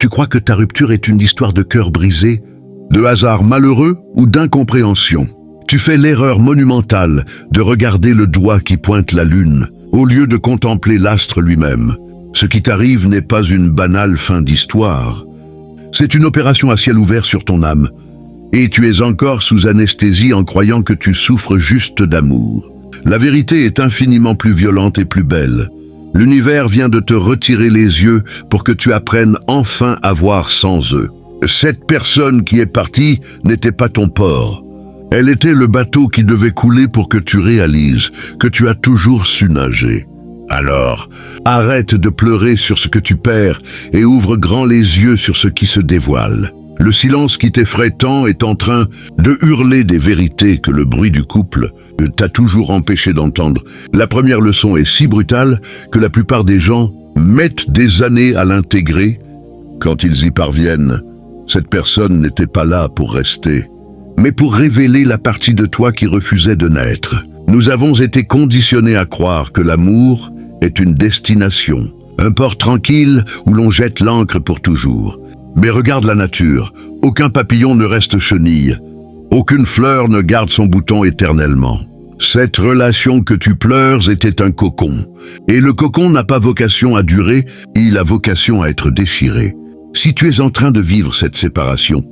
Tu crois que ta rupture est une histoire de cœur brisé, de hasard malheureux ou d'incompréhension. Tu fais l'erreur monumentale de regarder le doigt qui pointe la lune, au lieu de contempler l'astre lui-même. Ce qui t'arrive n'est pas une banale fin d'histoire. C'est une opération à ciel ouvert sur ton âme. Et tu es encore sous anesthésie en croyant que tu souffres juste d'amour. La vérité est infiniment plus violente et plus belle. L'univers vient de te retirer les yeux pour que tu apprennes enfin à voir sans eux. Cette personne qui est partie n'était pas ton port. Elle était le bateau qui devait couler pour que tu réalises que tu as toujours su nager. Alors, arrête de pleurer sur ce que tu perds et ouvre grand les yeux sur ce qui se dévoile. Le silence qui t'effraie tant est en train de hurler des vérités que le bruit du couple t'a toujours empêché d'entendre. La première leçon est si brutale que la plupart des gens mettent des années à l'intégrer. Quand ils y parviennent, cette personne n'était pas là pour rester, mais pour révéler la partie de toi qui refusait de naître. Nous avons été conditionnés à croire que l'amour est une destination, un port tranquille où l'on jette l'ancre pour toujours. Mais regarde la nature, aucun papillon ne reste chenille, aucune fleur ne garde son bouton éternellement. Cette relation que tu pleures était un cocon, et le cocon n'a pas vocation à durer, il a vocation à être déchiré. Si tu es en train de vivre cette séparation,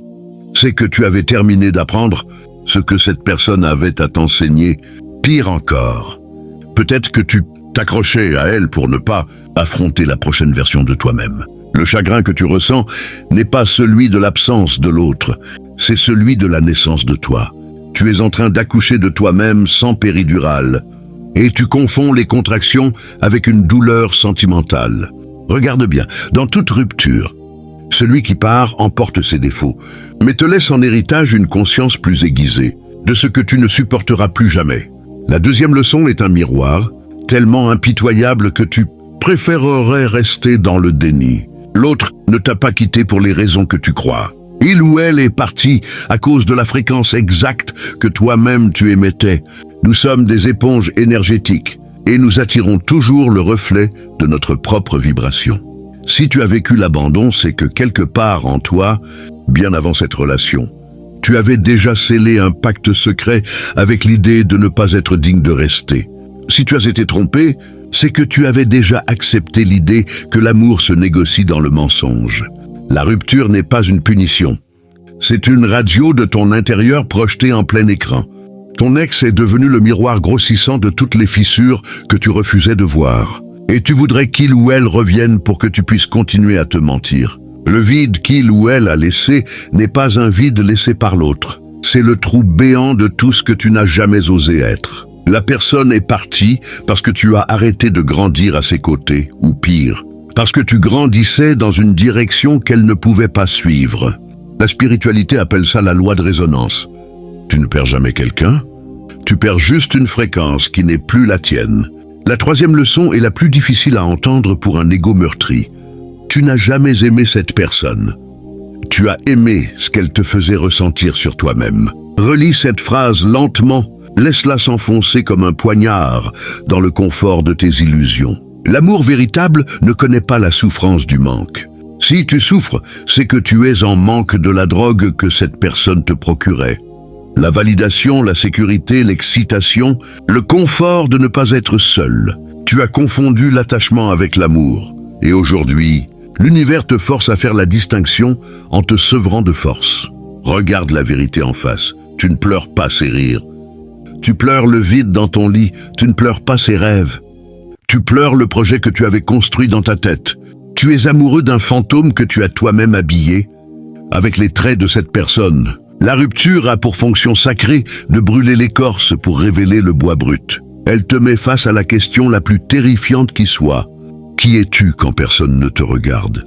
c'est que tu avais terminé d'apprendre ce que cette personne avait à t'enseigner. Pire encore, peut-être que tu t'accrochais à elle pour ne pas affronter la prochaine version de toi-même. Le chagrin que tu ressens n'est pas celui de l'absence de l'autre, c'est celui de la naissance de toi. Tu es en train d'accoucher de toi-même sans péridurale, et tu confonds les contractions avec une douleur sentimentale. Regarde bien, dans toute rupture, celui qui part emporte ses défauts, mais te laisse en héritage une conscience plus aiguisée de ce que tu ne supporteras plus jamais. La deuxième leçon est un miroir, tellement impitoyable que tu préférerais rester dans le déni. L'autre ne t'a pas quitté pour les raisons que tu crois. Il ou elle est parti à cause de la fréquence exacte que toi-même tu émettais. Nous sommes des éponges énergétiques et nous attirons toujours le reflet de notre propre vibration. Si tu as vécu l'abandon, c'est que quelque part en toi, bien avant cette relation, tu avais déjà scellé un pacte secret avec l'idée de ne pas être digne de rester. Si tu as été trompé, c'est que tu avais déjà accepté l'idée que l'amour se négocie dans le mensonge. La rupture n'est pas une punition. C'est une radio de ton intérieur projetée en plein écran. Ton ex est devenu le miroir grossissant de toutes les fissures que tu refusais de voir. Et tu voudrais qu'il ou elle revienne pour que tu puisses continuer à te mentir. Le vide qu'il ou elle a laissé n'est pas un vide laissé par l'autre. C'est le trou béant de tout ce que tu n'as jamais osé être. La personne est partie parce que tu as arrêté de grandir à ses côtés, ou pire, parce que tu grandissais dans une direction qu'elle ne pouvait pas suivre. La spiritualité appelle ça la loi de résonance. Tu ne perds jamais quelqu'un, tu perds juste une fréquence qui n'est plus la tienne. La troisième leçon est la plus difficile à entendre pour un ego meurtri. Tu n'as jamais aimé cette personne. Tu as aimé ce qu'elle te faisait ressentir sur toi-même. Relis cette phrase lentement. Laisse-la s'enfoncer comme un poignard dans le confort de tes illusions. L'amour véritable ne connaît pas la souffrance du manque. Si tu souffres, c'est que tu es en manque de la drogue que cette personne te procurait. La validation, la sécurité, l'excitation, le confort de ne pas être seul. Tu as confondu l'attachement avec l'amour. Et aujourd'hui, l'univers te force à faire la distinction en te sevrant de force. Regarde la vérité en face. Tu ne pleures pas ses rires. Tu pleures le vide dans ton lit, tu ne pleures pas ses rêves. Tu pleures le projet que tu avais construit dans ta tête. Tu es amoureux d'un fantôme que tu as toi-même habillé, avec les traits de cette personne. La rupture a pour fonction sacrée de brûler l'écorce pour révéler le bois brut. Elle te met face à la question la plus terrifiante qui soit. Qui es-tu quand personne ne te regarde?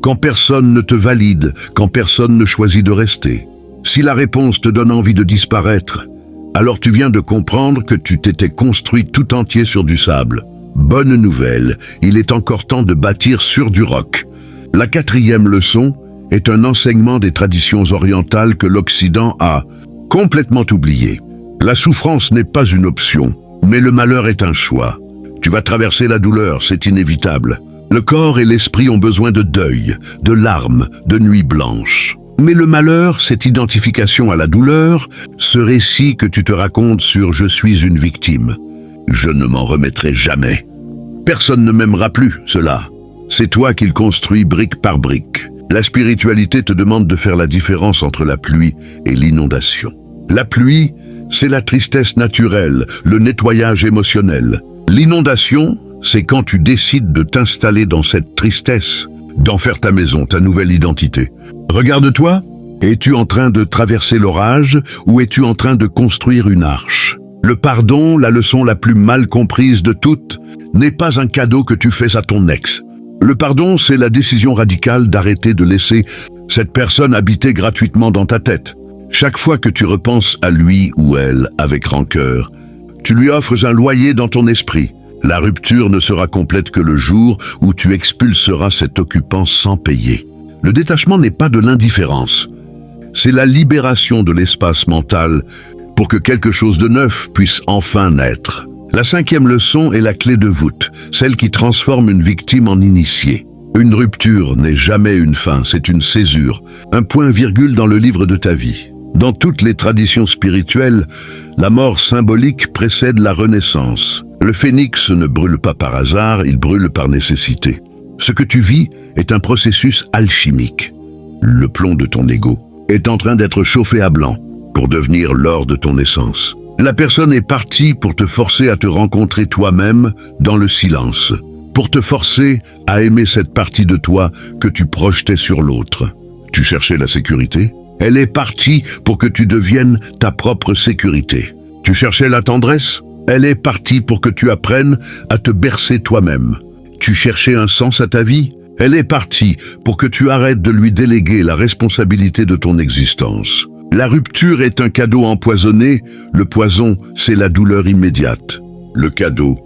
Quand personne ne te valide, quand personne ne choisit de rester? Si la réponse te donne envie de disparaître, alors tu viens de comprendre que tu t'étais construit tout entier sur du sable. Bonne nouvelle, il est encore temps de bâtir sur du roc. La quatrième leçon est un enseignement des traditions orientales que l'Occident a complètement oublié. La souffrance n'est pas une option, mais le malheur est un choix. Tu vas traverser la douleur, c'est inévitable. Le corps et l'esprit ont besoin de deuil, de larmes, de nuits blanches. Mais le malheur, cette identification à la douleur, ce récit que tu te racontes sur « je suis une victime », je ne m'en remettrai jamais. Personne ne m'aimera plus, cela. C'est toi qui le construis brique par brique. La spiritualité te demande de faire la différence entre la pluie et l'inondation. La pluie, c'est la tristesse naturelle, le nettoyage émotionnel. L'inondation, c'est quand tu décides de t'installer dans cette tristesse, d'en faire ta maison, ta nouvelle identité. Regarde-toi, es-tu en train de traverser l'orage ou es-tu en train de construire une arche? Le pardon, la leçon la plus mal comprise de toutes, n'est pas un cadeau que tu fais à ton ex. Le pardon, c'est la décision radicale d'arrêter de laisser cette personne habiter gratuitement dans ta tête. Chaque fois que tu repenses à lui ou elle avec rancœur, tu lui offres un loyer dans ton esprit. La rupture ne sera complète que le jour où tu expulseras cet occupant sans payer. Le détachement n'est pas de l'indifférence. C'est la libération de l'espace mental pour que quelque chose de neuf puisse enfin naître. La 5e leçon est la clé de voûte, celle qui transforme une victime en initié. Une rupture n'est jamais une fin, c'est une césure, un point-virgule dans le livre de ta vie. Dans toutes les traditions spirituelles, la mort symbolique précède la renaissance. Le phénix ne brûle pas par hasard, il brûle par nécessité. Ce que tu vis est un processus alchimique. Le plomb de ton ego est en train d'être chauffé à blanc pour devenir l'or de ton essence. La personne est partie pour te forcer à te rencontrer toi-même dans le silence, pour te forcer à aimer cette partie de toi que tu projetais sur l'autre. Tu cherchais la sécurité? Elle est partie pour que tu deviennes ta propre sécurité. Tu cherchais la tendresse? Elle est partie pour que tu apprennes à te bercer toi-même. Tu cherchais un sens à ta vie? Elle est partie pour que tu arrêtes de lui déléguer la responsabilité de ton existence. La rupture est un cadeau empoisonné, le poison, c'est la douleur immédiate. Le cadeau,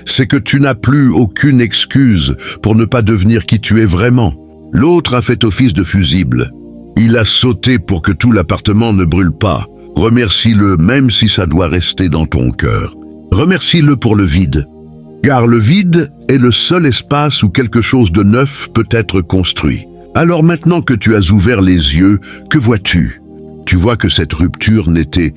c'est que tu n'as plus aucune excuse pour ne pas devenir qui tu es vraiment. L'autre a fait office de fusible. Il a sauté pour que tout l'appartement ne brûle pas. Remercie-le même si ça doit rester dans ton cœur. Remercie-le pour le vide. Car le vide est le seul espace où quelque chose de neuf peut être construit. Alors maintenant que tu as ouvert les yeux, que vois-tu? Tu vois que cette rupture n'était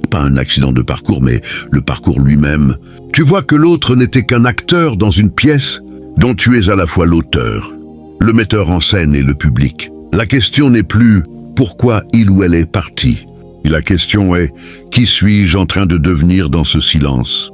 pas un accident de parcours, mais le parcours lui-même. Tu vois que l'autre n'était qu'un acteur dans une pièce dont tu es à la fois l'auteur, le metteur en scène et le public. La question n'est plus pourquoi il ou elle est parti. La question est qui suis-je en train de devenir dans ce silence?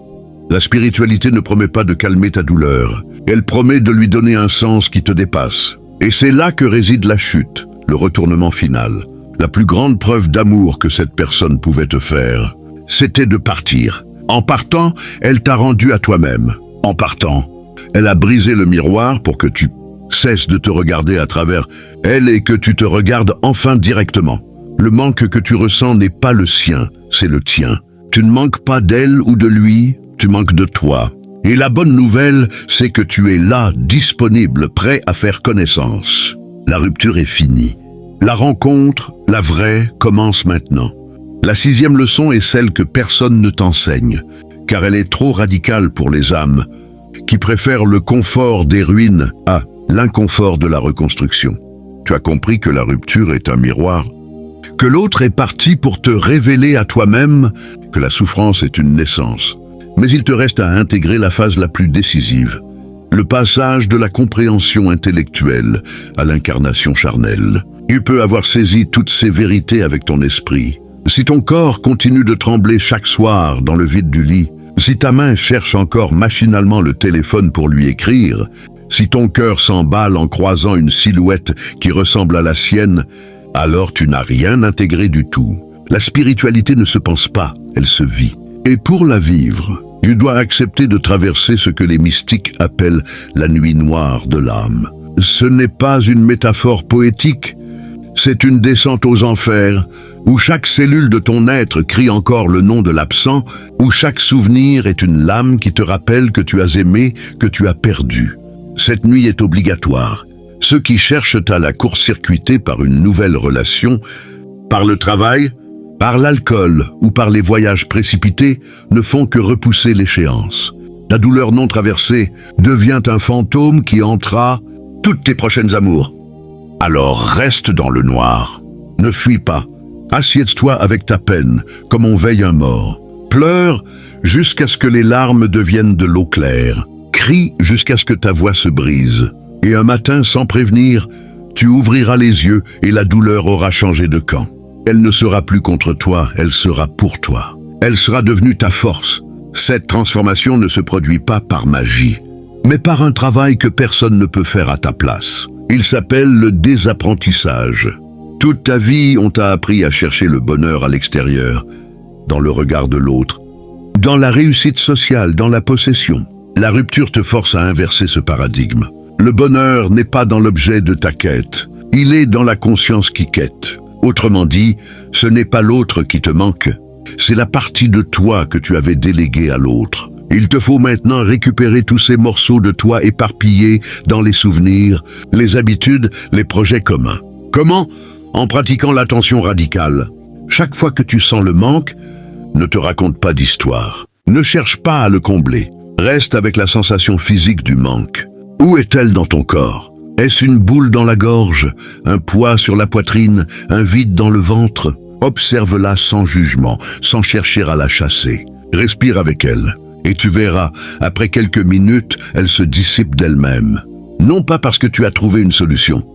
La spiritualité ne promet pas de calmer ta douleur. Elle promet de lui donner un sens qui te dépasse. Et c'est là que réside la chute, le retournement final. La plus grande preuve d'amour que cette personne pouvait te faire, c'était de partir. En partant, elle t'a rendu à toi-même. En partant, elle a brisé le miroir pour que tu cesses de te regarder à travers elle et que tu te regardes enfin directement. Le manque que tu ressens n'est pas le sien, c'est le tien. Tu ne manques pas d'elle ou de lui, tu manques de toi. Et la bonne nouvelle, c'est que tu es là, disponible, prêt à faire connaissance. La rupture est finie. La rencontre, la vraie, commence maintenant. La 6e leçon est celle que personne ne t'enseigne, car elle est trop radicale pour les âmes, qui préfèrent le confort des ruines à l'inconfort de la reconstruction. Tu as compris que la rupture est un miroir, que l'autre est parti pour te révéler à toi-même que la souffrance est une naissance. Mais il te reste à intégrer la phase la plus décisive, le passage de la compréhension intellectuelle à l'incarnation charnelle. Tu peux avoir saisi toutes ces vérités avec ton esprit. Si ton corps continue de trembler chaque soir dans le vide du lit, si ta main cherche encore machinalement le téléphone pour lui écrire, si ton cœur s'emballe en croisant une silhouette qui ressemble à la sienne, alors tu n'as rien intégré du tout. La spiritualité ne se pense pas, elle se vit. Et pour la vivre, tu dois accepter de traverser ce que les mystiques appellent la nuit noire de l'âme. Ce n'est pas une métaphore poétique, c'est une descente aux enfers, où chaque cellule de ton être crie encore le nom de l'absent, où chaque souvenir est une lame qui te rappelle que tu as aimé, que tu as perdu. Cette nuit est obligatoire. Ceux qui cherchent à la court-circuiter par une nouvelle relation, par le travail, par l'alcool ou par les voyages précipités, ne font que repousser l'échéance. La douleur non traversée devient un fantôme qui hantera toutes tes prochaines amours. Alors reste dans le noir. Ne fuis pas. Assieds-toi avec ta peine, comme on veille un mort. Pleure jusqu'à ce que les larmes deviennent de l'eau claire. Crie jusqu'à ce que ta voix se brise. Et un matin, sans prévenir, tu ouvriras les yeux et la douleur aura changé de camp. Elle ne sera plus contre toi, elle sera pour toi. Elle sera devenue ta force. Cette transformation ne se produit pas par magie, mais par un travail que personne ne peut faire à ta place. Il s'appelle le désapprentissage. Toute ta vie, on t'a appris à chercher le bonheur à l'extérieur, dans le regard de l'autre, dans la réussite sociale, dans la possession. La rupture te force à inverser ce paradigme. Le bonheur n'est pas dans l'objet de ta quête, il est dans la conscience qui quête. Autrement dit, ce n'est pas l'autre qui te manque, c'est la partie de toi que tu avais déléguée à l'autre. Il te faut maintenant récupérer tous ces morceaux de toi éparpillés dans les souvenirs, les habitudes, les projets communs. Comment ? En pratiquant l'attention radicale. Chaque fois que tu sens le manque, ne te raconte pas d'histoire. Ne cherche pas à le combler. Reste avec la sensation physique du manque. Où est-elle dans ton corps ? Est-ce une boule dans la gorge, un poids sur la poitrine, un vide dans le ventre ? Observe-la sans jugement, sans chercher à la chasser. Respire avec elle, et tu verras, après quelques minutes, elle se dissipe d'elle-même. Non pas parce que tu as trouvé une solution,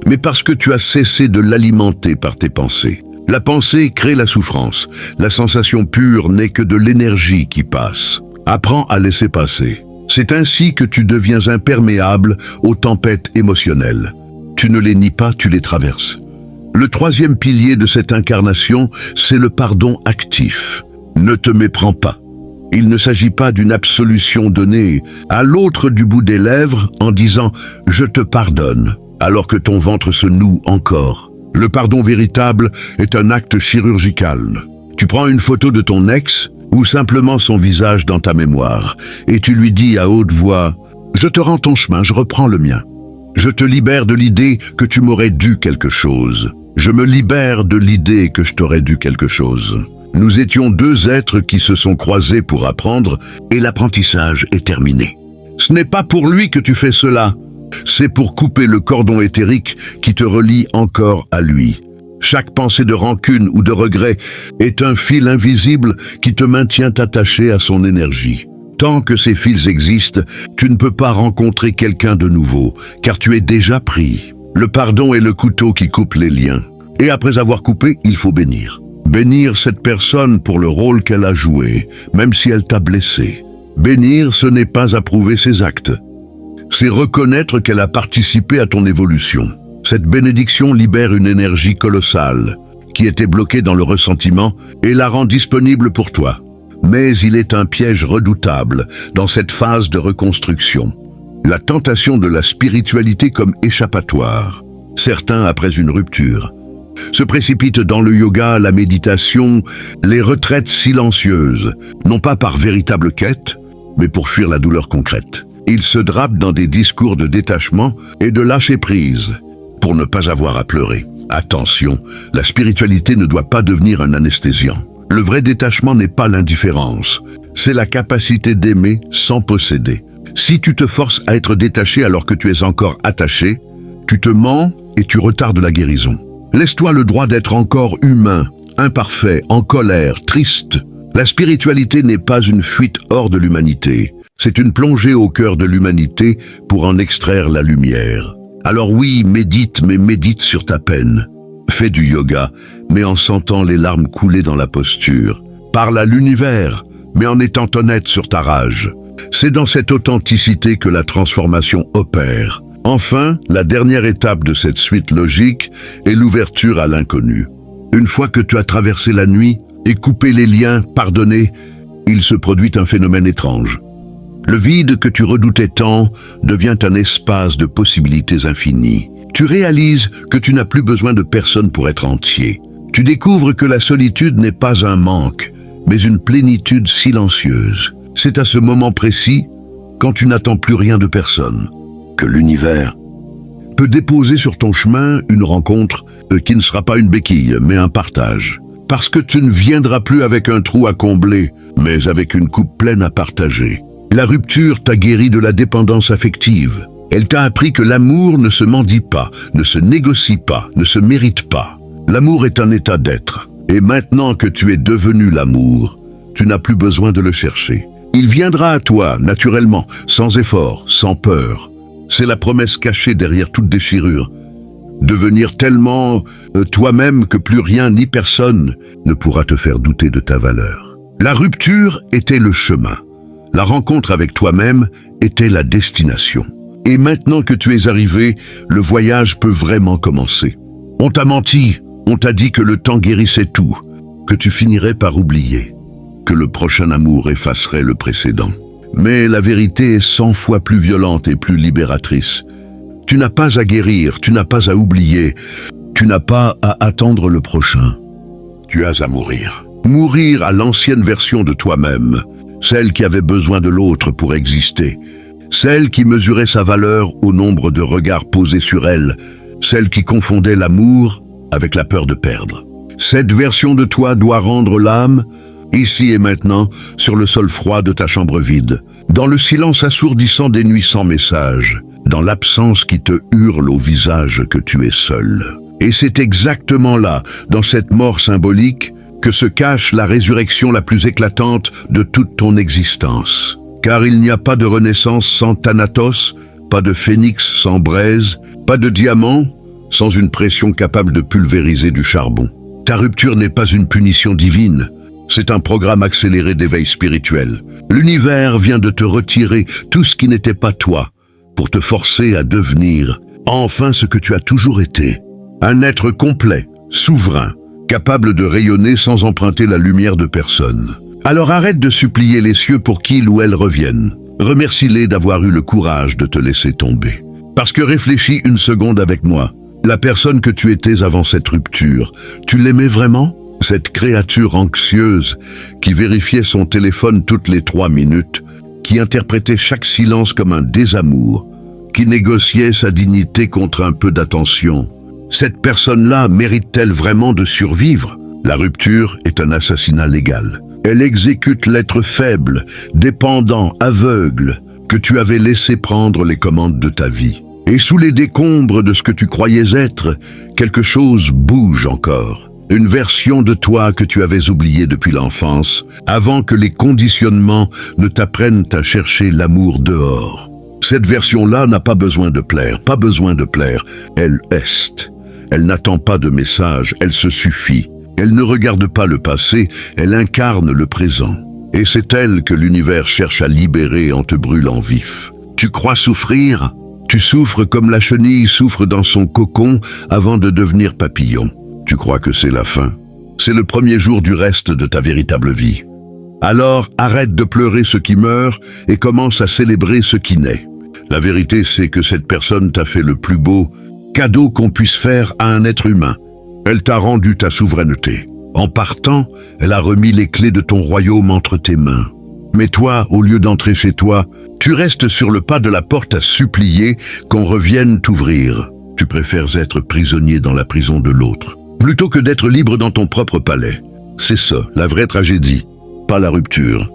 mais parce que tu as cessé de l'alimenter par tes pensées. La pensée crée la souffrance. La sensation pure n'est que de l'énergie qui passe. Apprends à laisser passer. C'est ainsi que tu deviens imperméable aux tempêtes émotionnelles. Tu ne les nies pas, tu les traverses. Le troisième pilier de cette incarnation, c'est le pardon actif. Ne te méprends pas. Il ne s'agit pas d'une absolution donnée à l'autre du bout des lèvres en disant « je te pardonne », alors que ton ventre se noue encore. Le pardon véritable est un acte chirurgical. Tu prends une photo de ton ex ou simplement son visage dans ta mémoire et tu lui dis à haute voix « je te rends ton chemin, je reprends le mien. Je te libère de l'idée que tu m'aurais dû quelque chose. Je me libère de l'idée que je t'aurais dû quelque chose. » Nous étions deux êtres qui se sont croisés pour apprendre et l'apprentissage est terminé. Ce n'est pas pour lui que tu fais cela. C'est pour couper le cordon éthérique qui te relie encore à lui. Chaque pensée de rancune ou de regret est un fil invisible qui te maintient attaché à son énergie. Tant que ces fils existent, tu ne peux pas rencontrer quelqu'un de nouveau, car tu es déjà pris. Le pardon est le couteau qui coupe les liens. Et après avoir coupé, il faut bénir. Bénir cette personne pour le rôle qu'elle a joué, même si elle t'a blessé. Bénir, ce n'est pas approuver ses actes. C'est reconnaître qu'elle a participé à ton évolution. Cette bénédiction libère une énergie colossale qui était bloquée dans le ressentiment et la rend disponible pour toi. Mais il est un piège redoutable dans cette phase de reconstruction. La tentation de la spiritualité comme échappatoire. Certains, après une rupture, se précipitent dans le yoga, la méditation, les retraites silencieuses, non pas par véritable quête, mais pour fuir la douleur concrète. Ils se drapent dans des discours de détachement et de lâcher prise, pour ne pas avoir à pleurer. Attention, la spiritualité ne doit pas devenir un anesthésiant. Le vrai détachement n'est pas l'indifférence, c'est la capacité d'aimer sans posséder. Si tu te forces à être détaché alors que tu es encore attaché, tu te mens et tu retardes la guérison. Laisse-toi le droit d'être encore humain, imparfait, en colère, triste. La spiritualité n'est pas une fuite hors de l'humanité. C'est une plongée au cœur de l'humanité pour en extraire la lumière. Alors oui, médite, mais médite sur ta peine. Fais du yoga, mais en sentant les larmes couler dans la posture. Parle à l'univers, mais en étant honnête sur ta rage. C'est dans cette authenticité que la transformation opère. Enfin, la dernière étape de cette suite logique est l'ouverture à l'inconnu. Une fois que tu as traversé la nuit et coupé les liens, pardonné, il se produit un phénomène étrange. Le vide que tu redoutais tant devient un espace de possibilités infinies. Tu réalises que tu n'as plus besoin de personne pour être entier. Tu découvres que la solitude n'est pas un manque, mais une plénitude silencieuse. C'est à ce moment précis, quand tu n'attends plus rien de personne, que l'univers peut déposer sur ton chemin une rencontre qui ne sera pas une béquille, mais un partage. Parce que tu ne viendras plus avec un trou à combler, mais avec une coupe pleine à partager. La rupture t'a guéri de la dépendance affective. Elle t'a appris que l'amour ne se mendie pas, ne se négocie pas, ne se mérite pas. L'amour est un état d'être. Et maintenant que tu es devenu l'amour, tu n'as plus besoin de le chercher. Il viendra à toi, naturellement, sans effort, sans peur. C'est la promesse cachée derrière toute déchirure. Devenir tellement toi-même que plus rien ni personne ne pourra te faire douter de ta valeur. La rupture était le chemin. La rencontre avec toi-même était la destination. Et maintenant que tu es arrivé, le voyage peut vraiment commencer. On t'a menti, on t'a dit que le temps guérissait tout, que tu finirais par oublier, que le prochain amour effacerait le précédent. Mais la vérité est 100 fois plus violente et plus libératrice. Tu n'as pas à guérir, tu n'as pas à oublier, tu n'as pas à attendre le prochain. Tu as à mourir. Mourir à l'ancienne version de toi-même, celle qui avait besoin de l'autre pour exister, celle qui mesurait sa valeur au nombre de regards posés sur elle, celle qui confondait l'amour avec la peur de perdre. Cette version de toi doit rendre l'âme, ici et maintenant, sur le sol froid de ta chambre vide, dans le silence assourdissant des nuits sans message, dans l'absence qui te hurle au visage que tu es seul. Et c'est exactement là, dans cette mort symbolique, que se cache la résurrection la plus éclatante de toute ton existence. Car il n'y a pas de renaissance sans Thanatos, pas de phénix sans braise, pas de diamant sans une pression capable de pulvériser du charbon. Ta rupture n'est pas une punition divine, c'est un programme accéléré d'éveil spirituel. L'univers vient de te retirer tout ce qui n'était pas toi, pour te forcer à devenir enfin ce que tu as toujours été. Un être complet, souverain, capable de rayonner sans emprunter la lumière de personne. Alors arrête de supplier les cieux pour qu'ils ou elles reviennent. Remercie-les d'avoir eu le courage de te laisser tomber. Parce que réfléchis une seconde avec moi. La personne que tu étais avant cette rupture, tu l'aimais vraiment ? Cette créature anxieuse qui vérifiait son téléphone toutes les 3 minutes, qui interprétait chaque silence comme un désamour, qui négociait sa dignité contre un peu d'attention. Cette personne-là mérite-t-elle vraiment de survivre ? La rupture est un assassinat légal. Elle exécute l'être faible, dépendant, aveugle, que tu avais laissé prendre les commandes de ta vie. Et sous les décombres de ce que tu croyais être, quelque chose bouge encore. Une version de toi que tu avais oubliée depuis l'enfance, avant que les conditionnements ne t'apprennent à chercher l'amour dehors. Cette version-là n'a pas besoin de plaire, pas besoin de plaire. Elle est. Elle n'attend pas de message, elle se suffit. Elle ne regarde pas le passé, elle incarne le présent. Et c'est elle que l'univers cherche à libérer en te brûlant vif. Tu crois souffrir ? Tu souffres comme la chenille souffre dans son cocon avant de devenir papillon. Tu crois que c'est la fin ? C'est le premier jour du reste de ta véritable vie. Alors arrête de pleurer ce qui meurt et commence à célébrer ce qui naît. La vérité, c'est que cette personne t'a fait le plus beau cadeau qu'on puisse faire à un être humain. Elle t'a rendu ta souveraineté. En partant, elle a remis les clés de ton royaume entre tes mains. Mais toi, au lieu d'entrer chez toi, tu restes sur le pas de la porte à supplier qu'on revienne t'ouvrir. Tu préfères être prisonnier dans la prison de l'autre, plutôt que d'être libre dans ton propre palais. C'est ça, la vraie tragédie, pas la rupture.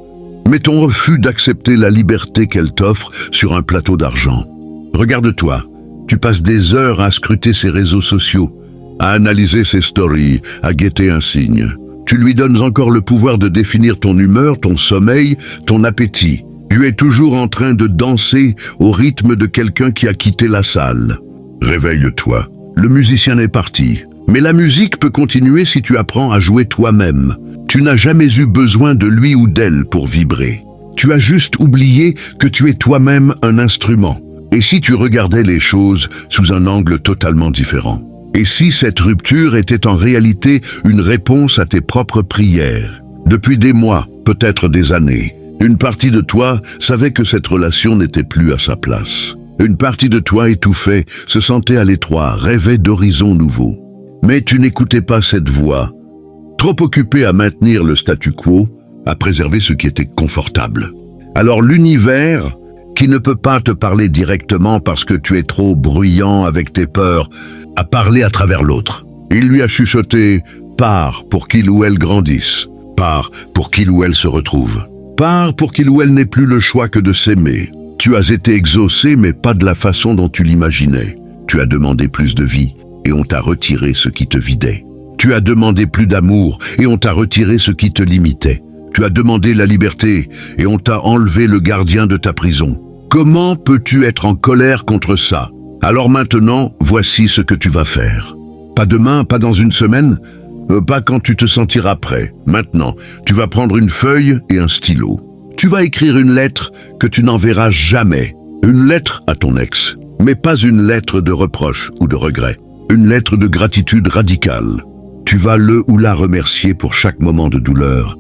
Mais ton refus d'accepter la liberté qu'elle t'offre sur un plateau d'argent. Regarde-toi, tu passes des heures à scruter ses réseaux sociaux, à analyser ses stories, à guetter un signe. Tu lui donnes encore le pouvoir de définir ton humeur, ton sommeil, ton appétit. Tu es toujours en train de danser au rythme de quelqu'un qui a quitté la salle. Réveille-toi. Le musicien est parti. Mais la musique peut continuer si tu apprends à jouer toi-même. Tu n'as jamais eu besoin de lui ou d'elle pour vibrer. Tu as juste oublié que tu es toi-même un instrument. Et si tu regardais les choses sous un angle totalement différent ? Et si cette rupture était en réalité une réponse à tes propres prières? Depuis des mois, peut-être des années, une partie de toi savait que cette relation n'était plus à sa place. Une partie de toi étouffait, se sentait à l'étroit, rêvait d'horizons nouveaux. Mais tu n'écoutais pas cette voix, trop occupé à maintenir le statu quo, à préserver ce qui était confortable. Alors l'univers, qui ne peut pas te parler directement parce que tu es trop bruyant avec tes peurs, a parlé à travers l'autre. Il lui a chuchoté « Pars pour qu'il ou elle grandisse, pars pour qu'il ou elle se retrouve ». Pars pour qu'il ou elle n'ait plus le choix que de s'aimer. Tu as été exaucé, mais pas de la façon dont tu l'imaginais. Tu as demandé plus de vie, et on t'a retiré ce qui te vidait. Tu as demandé plus d'amour, et on t'a retiré ce qui te limitait. Tu as demandé la liberté, et on t'a enlevé le gardien de ta prison. Comment peux-tu être en colère contre ça? Alors maintenant, voici ce que tu vas faire. Pas demain, pas dans une semaine, pas quand tu te sentiras prêt. Maintenant, tu vas prendre une feuille et un stylo. Tu vas écrire une lettre que tu n'enverras jamais. Une lettre à ton ex, mais pas une lettre de reproche ou de regret. Une lettre de gratitude radicale. Tu vas le ou la remercier pour chaque moment de douleur.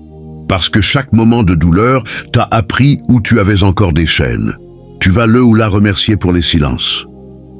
Parce que chaque moment de douleur t'a appris où tu avais encore des chaînes. Tu vas le ou la remercier pour les silences.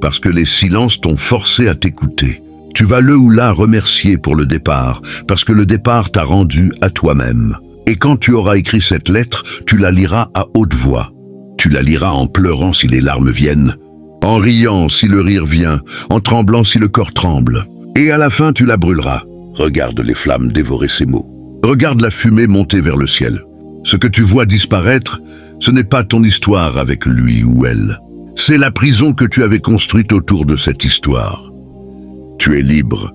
Parce que les silences t'ont forcé à t'écouter. Tu vas le ou la remercier pour le départ, parce que le départ t'a rendu à toi-même. Et quand tu auras écrit cette lettre, tu la liras à haute voix. Tu la liras en pleurant si les larmes viennent, en riant si le rire vient, en tremblant si le corps tremble. Et à la fin, tu la brûleras. Regarde les flammes dévorer ces mots. Regarde la fumée monter vers le ciel. Ce que tu vois disparaître, ce n'est pas ton histoire avec lui ou elle. C'est la prison que tu avais construite autour de cette histoire. Tu es libre,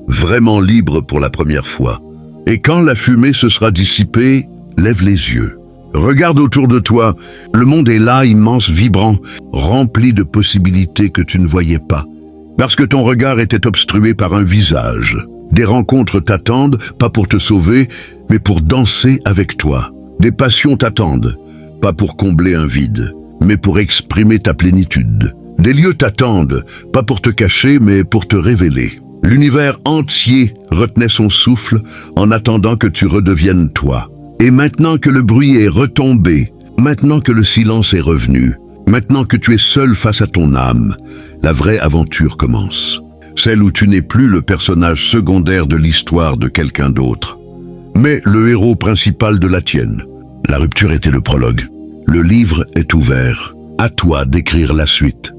vraiment libre pour la première fois. Et quand la fumée se sera dissipée, lève les yeux. Regarde autour de toi, le monde est là, immense, vibrant, rempli de possibilités que tu ne voyais pas. Parce que ton regard était obstrué par un visage. Des rencontres t'attendent, pas pour te sauver, mais pour danser avec toi. Des passions t'attendent, pas pour combler un vide, mais pour exprimer ta plénitude. Des lieux t'attendent, pas pour te cacher, mais pour te révéler. L'univers entier retenait son souffle en attendant que tu redeviennes toi. Et maintenant que le bruit est retombé, maintenant que le silence est revenu, maintenant que tu es seul face à ton âme, la vraie aventure commence. Celle où tu n'es plus le personnage secondaire de l'histoire de quelqu'un d'autre, mais le héros principal de la tienne. La rupture était le prologue. Le livre est ouvert. À toi d'écrire la suite.